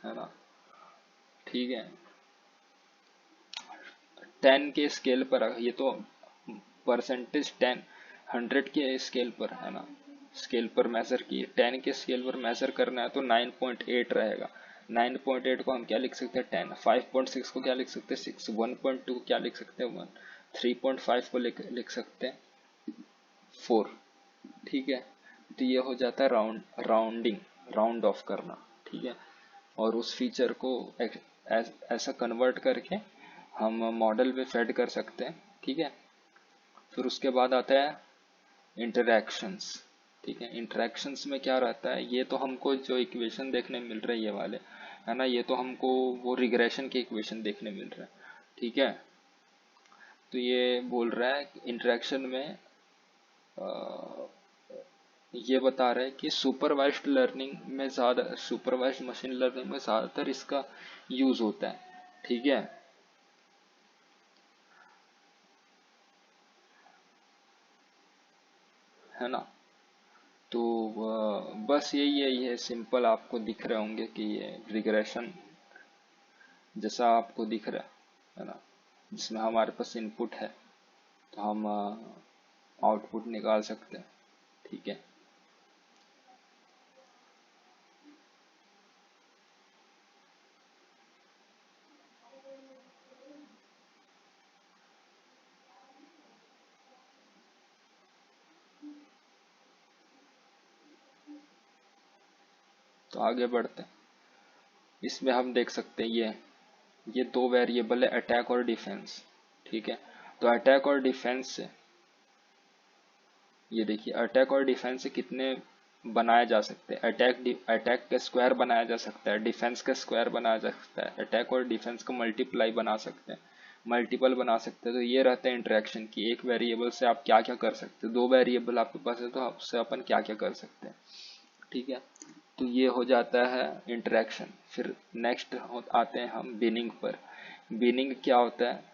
है ना। ठीक है, 10 के स्केल पर, ये तो परसेंटेज 10, 100 के स्केल पर है ना, स्केल पर मेजर किए, 10 के स्केल पर मेजर करना है तो 9.8 रहेगा। 9.8 को हम क्या लिख सकते हैं 10, 5.6 को क्या लिख सकते हैं 6, 1.2 को क्या लिख सकते हैं 1, 3.5 को लिख सकते हैं 4। ठीक है, तो ये हो जाता है राउंडिंग, राउंड ऑफ करना। ठीक है, और उस फीचर को ऐसा कन्वर्ट करके हम मॉडल पे फेड कर सकते हैं। ठीक है, फिर उसके बाद आता है इंटरैक्शंस। ठीक है, इंटरैक्शंस में क्या रहता है, ये तो हमको जो इक्वेशन देखने मिल रहे हैं ये वाले, है ना, ये तो हमको वो रिग्रेशन के इक्वेशन देखने मिल रहे हैं। ठीक है, तो ये बोल रहा है इंटरैक्शन में ये बता रहा है कि सुपरवाइज्ड लर्निंग में ज़्यादा, सुपरवाइज्ड मशीन लर्निंग में ज़्यादातर इसका यूज़ होता है। ठीक है ना। तो बस यही है सिंपल, आपको दिख रहे होंगे कि ये रिग्रेशन जैसा आपको दिख रहा है ना, जिसमें हमारे पास इनपुट है तो हम आउटपुट निकाल सकते हैं। ठीक है, तो आगे बढ़ते हैं। इसमें हम देख सकते हैं ये दो वेरिएबल है, अटैक और डिफेंस। ठीक है, तो अटैक और डिफेंस से, ये देखिए अटैक और डिफेंस से कितने बनाया जा सकते हैं, अटैक का स्क्वायर बनाया जा सकता है, डिफेंस का स्क्वायर बनाया जा सकता है, अटैक और डिफेंस को मल्टीप्लाई बना सकते हैं, मल्टीपल बना सकते हैं। तो ये रहता है इंटरेक्शन की, एक वेरिएबल से आप क्या क्या कर सकते हैं, दो वेरिएबल आपके पास है तो उससे अपन क्या क्या कर सकते हैं। ठीक है, तो ये हो जाता है इंटरेक्शन। फिर नेक्स्ट आते हैं हम बिनिंग पर। बिनिंग क्या होता है,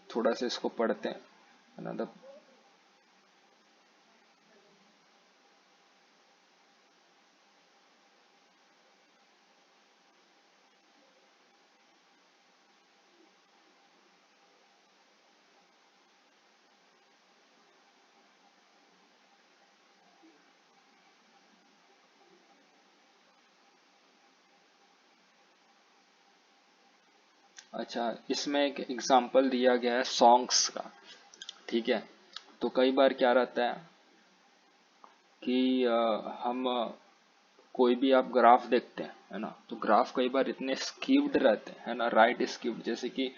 थोड़ा सा इसको पढ़ते हैं, है ना। अच्छा, इसमें एक एग्जांपल दिया गया है सॉन्ग्स का। ठीक है, तो कई बार क्या रहता है कि हम कोई भी आप ग्राफ देखते हैं, है ना, तो ग्राफ कई बार इतने स्कीव्ड रहते हैं, है ना, राइट स्कीव्ड, जैसे कि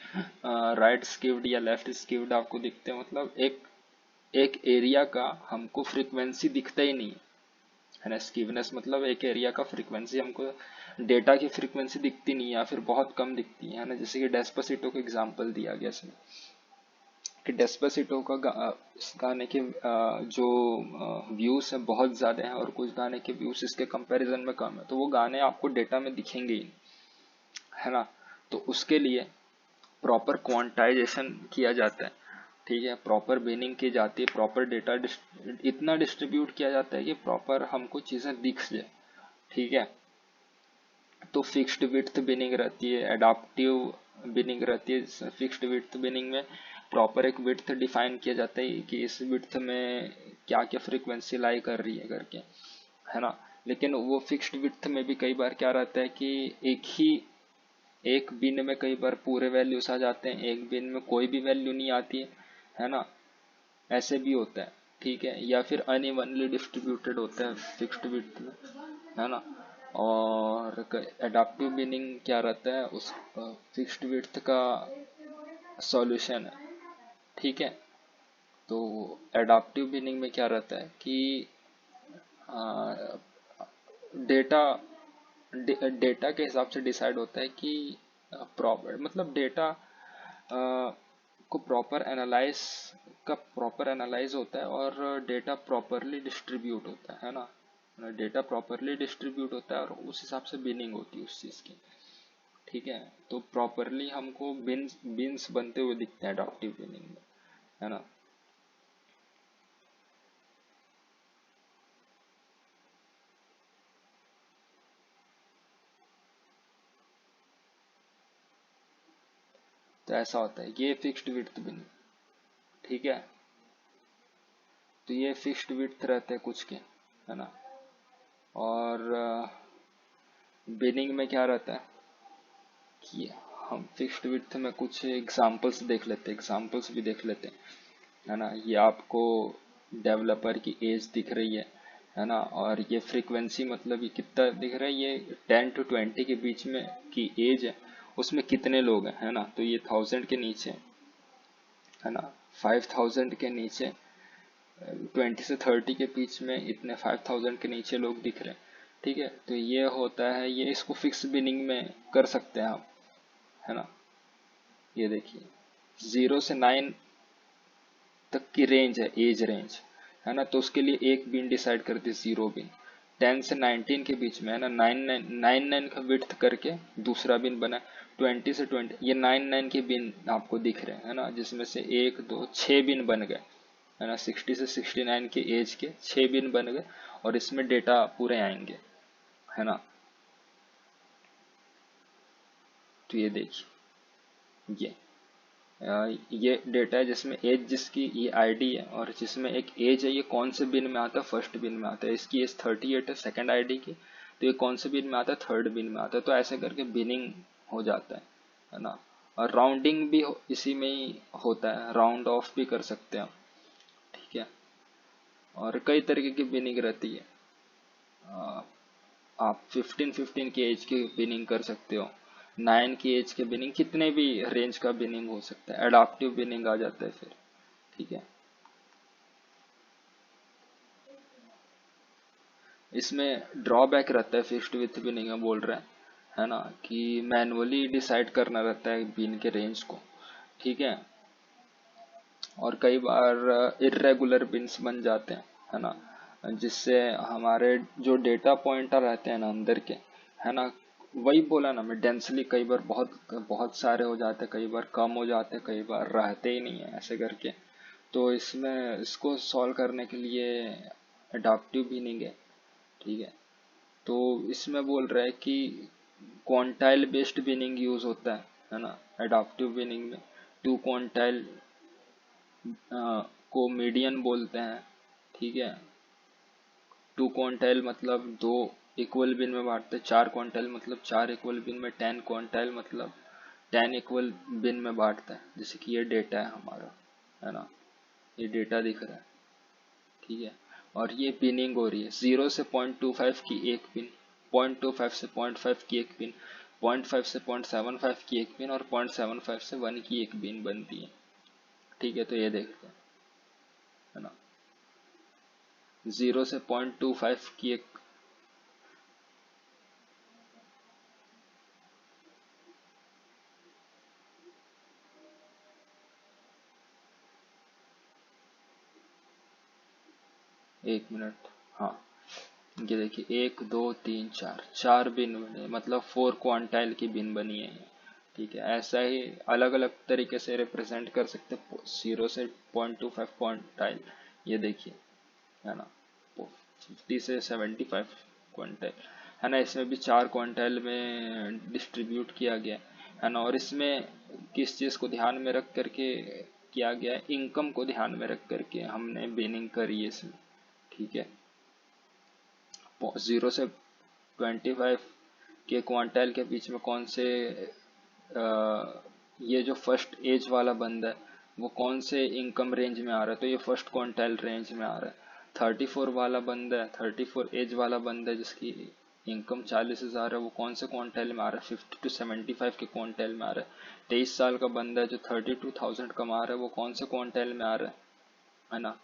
राइट स्कीव्ड या लेफ्ट स्कीव्ड आपको दिखते हैं, मतलब एक एक एरिया का हमको फ्रीक्वेंसी दिखता ही नहीं है ना। स्कीवनेस मतलब एक एरिया का फ्रीक्वेंसी हमको, डेटा की फ्रीक्वेंसी दिखती नहीं है या फिर बहुत कम दिखती है ना। जैसे कि डेस्पासिटो का एग्जांपल दिया गया इसमें कि डेस्पासिटो का इस गाने के जो व्यूज है बहुत ज्यादा हैं और कुछ गाने के व्यूज इसके कंपैरिजन में कम है, तो वो गाने आपको डेटा में दिखेंगे ही नहीं, है ना। तो उसके लिए प्रॉपर क्वांटाइजेशन किया जाता है। ठीक है, प्रॉपर बिनिंग की जाती है, प्रॉपर डेटा इतना डिस्ट्रीब्यूट किया जाता है कि प्रॉपर हमको चीजें दिख जाए। ठीक है, तो फिक्स्ड विड्थ बिनिंग रहती है, एडाप्टिव बिनिंग रहती है। फिक्स्ड विड्थ बिनिंग में प्रॉपर एक विड्थ डिफाइन किया जाता है कि इस विड्थ में क्या क्या फ्रीक्वेंसी लाई कर रही है करके, है ना। लेकिन वो फिक्स्ड विड्थ में भी कई बार क्या रहता है कि एक बिन में कई बार पूरे वैल्यूज आ जाते हैं, एक बिन में कोई भी वैल्यू नहीं आती है ना, ऐसे भी होता है। ठीक है, या फिर अनइवनली डिस्ट्रीब्यूटेड होता है फिक्स्ड विड्थ में, है ना। और एडाप्टिव मीनिंग क्या रहता है, उस फिक्स्ड विड्थ का सॉल्यूशन है। ठीक है, तो एडाप्टिव मीनिंग में क्या रहता है कि डेटा डेटा के हिसाब से डिसाइड होता है कि प्रॉपर मतलब डेटा को प्रॉपर एनालाइज होता है और डेटा प्रॉपरली डिस्ट्रीब्यूट होता है ना। डेटा प्रॉपरली डिस्ट्रीब्यूट होता है और उस हिसाब से बिनिंग होती है उस चीज की। ठीक है, तो प्रॉपरली हमको बिन्स बिन्स बनते हुए दिखते हैं अडॉप्टिव बिनिंग में, है ना। तो ऐसा होता है, ये फिक्स्ड विड्थ बिनिंग। ठीक है, तो ये फिक्स्ड विड्थ रहते हैं कुछ के, है ना। और बिनिंग में क्या रहता है कि हम फिक्स्ड विड्थ में कुछ एग्जांपल्स देख लेते हैं, एग्जांपल्स भी देख लेते हैं, है ना। ये आपको डेवलपर की एज दिख रही है ना। और ये फ्रीक्वेंसी मतलब ये कितना दिख रहा है, ये 10 to 20 के बीच में की एज है, उसमें कितने लोग हैं, है ना। तो ये 1000 के नीचे, है ना, 5000 के नीचे, 20 से 30 के बीच में इतने 5000 के नीचे लोग दिख रहे हैं। ठीक है, तो ये होता है, ये इसको फिक्स बिनिंग में कर सकते हैं आप, है ना। ये देखिए 0 से 9 तक की रेंज है, एज रेंज, है ना। तो उसके लिए एक बिन डिसाइड कर दी, 0 बिन। 10 से 19 के बीच में, है ना, 9 का विड्थ करके दूसरा बिन बना। 20 से 20, ये 9 के बिन आपको दिख रहे हैं, है ना, जिसमें से 1 2 6 बिन बन गए, है ना। 60 से 69 के एज के 6 बिन बन गए, और इसमें डेटा पूरे आएंगे, है ना। तो ये देखिए, ये डेटा है जिसमें एज, जिसकी ये आईडी है, और जिसमें एक एज है, ये कौन से बिन में आता है, फर्स्ट बिन में आता है। इसकी एज 38 है, सेकंड आईडी की, तो ये कौन से बिन में आता है, थर्ड बिन में आता है। तो ऐसे करके बिनिंग हो जाता है ना। और राउंडिंग भी इसी में ही होता है, राउंड ऑफ भी कर सकते हैं आप। ठीक है, और कई तरीके की बिनिंग रहती है। आप 15 की एज की बिनिंग कर सकते हो, 9 की एज के बिनिंग, कितने भी रेंज का बिनिंग हो सकता है, एडाप्टिव बिनिंग आ जाता है फिर। ठीक है, इसमें ड्रॉबैक रहता है फिक्स्ड विथ बिनिंग में, बोल रहे हैं, है ना, कि मैनुअली डिसाइड करना रहता है बिन के रेंज को। ठीक है, और कई बार इर्रेगुलर बिन्स बन जाते हैं, है ना, जिससे हमारे जो डेटा पॉइंटर रहते हैं ना अंदर के, है ना, वही बोला ना मैं, डेंसली कई बार बहुत बहुत सारे हो जाते हैं, कई बार कम हो जाते हैं, कई बार रहते ही नहीं है, ऐसे करके। तो इसमें इसको सॉल्व करने के लिए एडाप्टिव बिनिंग है। ठीक है, तो इसमें बोल रहा है कि क्वांटाइल बेस्ड बिनिंग यूज होता है ना, एडाप्टिव बिनिंग में। 2 क्वांटाइल को मीडियन बोलते हैं। ठीक है, 2 क्वांटाइल मतलब 2 इक्वल बिन में बांटते हैं, 4 क्वांटाइल मतलब 4 इक्वल बिन में, 10 क्वांटाइल मतलब 10 इक्वल बिन में बांटते हैं। जैसे कि ये डेटा है हमारा, है ना, ये डेटा दिख रहा है। ठीक है, और ये बिनिंग हो रही है 0 से 0.25 की एक पिन, 0.25 से 0.5 की एक पिन, 0.5 से 0.75 की एक पिन, और 0.75 से 1 की एक पिन बनती है। ठीक है, तो ये देखते हैं, है ना, 0 से 0.25 की एक, एक मिनट, हाँ, ये देखिए 1 2 3 4, 4 बिन बने, मतलब 4 क्वांटाइल की बिन बनी है। ठीक है, ऐसा ही अलग अलग तरीके से रिप्रेजेंट कर सकते, 0 से 0.25 क्वांटाइल, ये देखिए, है ना, 50 से 75 क्वांटाइल, है ना। इसमें भी 4 क्वांटाइल में डिस्ट्रीब्यूट किया गया है ना। और इसमें किस चीज़ को ध्यान में रख करके किया गया है, इनकम को ध्यान में रख करके हमने बिनिंग करी है इसमें। ठीक है, 0 से 25 के क्वांटाइल के बीच में कौन से ये जो फर्स्ट एज वाला बंदा है वो कौन से इनकम रेंज में आ रहा है, तो ये फर्स्ट क्वांटाइल रेंज में आ रहा है। 34 वाला बंदा है, 34 एज वाला बंदा है जिसकी इनकम 40,000 है, वो कौन से क्वांटाइल में आ रहा है, 50 to 75 के क्वांटाइल में आ रहा है। 23 साल का बंदा है जो 32,000 कमा रहा है, वो कौन से क्वांटाइल में आ रहा है ना,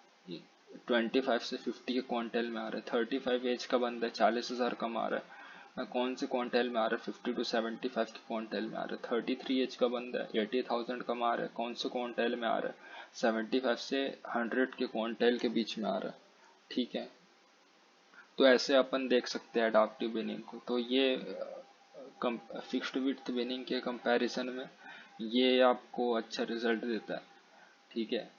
25 से 50 के क्वांटाइल में आ रहा है। 35 एज का बंदा है, 40,000 कमा रहा है, कौन से क्वांटाइल में आ रहा है, 50 to 75 के क्वांटाइल में आ रहा है। 33 एज का बंदा है, 80,000 कमा रहा है, कौन से क्वांटाइल में आ रहा है, 75 से 100 के क्वांटाइल के बीच में आ रहा है। ठीक है, तो ऐसे अपन देख सकते हैं अडॉप्टिव बिनिंग को। तो ये फिक्स्ड विड्थ बिनिंग के कंपैरिजन में ये आपको अच्छा रिजल्ट देता है। ठीक है,